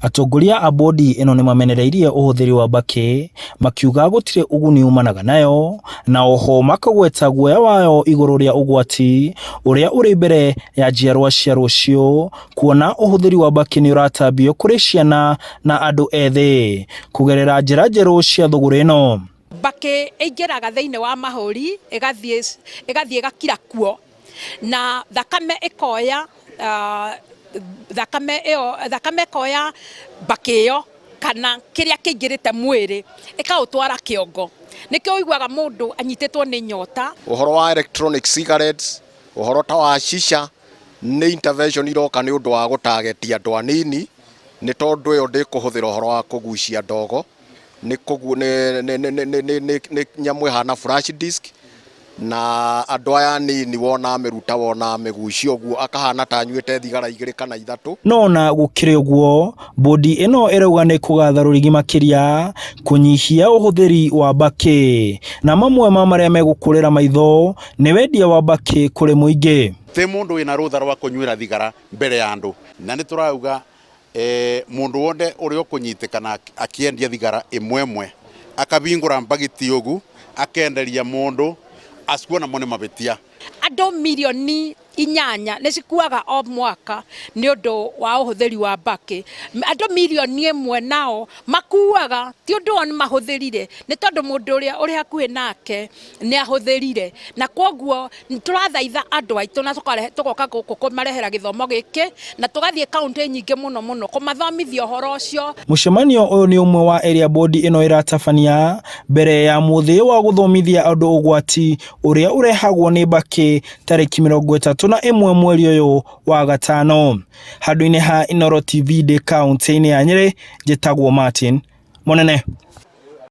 Atongoria a bodi ino ni mamenereirie uhuthiri wa mbaki makiuga gutire uguni umanaga nayo na oho makagweta guoya wayo iguru ria ugwati uria uri mbere ya njiarwa cia rucio kuona uhuthiri wa mbaki ni uratambio kuri ciana na andu ethi kugerera njira njeru cia thugura ino. Mbaki ingiraga thiini wa mahuri igathie igakira kuo na thakame ikoya thakame koya mbaki iyo kana kiria kingirite mwiri ikautwara kiongo nikio igwaga mundu anyitetwo ni nyota. Uhoro wa electronic cigarettes, uhoro ta wa shisha ni intervention iroka ni undu wa gutagetia andu anini ni tondu iyo ndikuhuthira uhoro wa kugucia ndogo ni nyamwe hana flash disk na andu aya nini wona miruta wona migucio guo akahana ta nywete thigara igiri kana ithatu. Nona gukire uguo bodi ino irauga ni kugatha rurigi makiria kunyihia uhuthiri wa mbaki na mamwe ma maria megukurira maitho ni wendia wa mbaki kuri muingi. Te mundu wina rutha rwa kunywira thigara mbere ya andu na ni turauga mundu wonde uri ukunyitikana akiendia thigara imwemwe akabingura mbagiti ugu akenderia mundu asikuona mone mabetia. Andu milioni 8 nicikuaga o mwaka ni undu wa uhuthiri wa mbaki. Andu milioni 1 nao makuaga ti undu oni mahuthirire ni tondu mundu uria uri hakuhi nake ni ahuthirire na koguo turathaitha andu aitu na tukoka guku kumarehera githomo giki na tugathie kaunti nyingi muno kumathomithia uhoro ucio. Mucemanio uyu ni umwe wa area board ino iratabania mbere ya muthi wa guthomithia andu ugwati uria urehagwo ni mbaki tariki 31 mweri uyu wa gatano. Handu-ini ha Inooro TV de kaunti-ini ya Nyeri, njitagwo Martin Munene.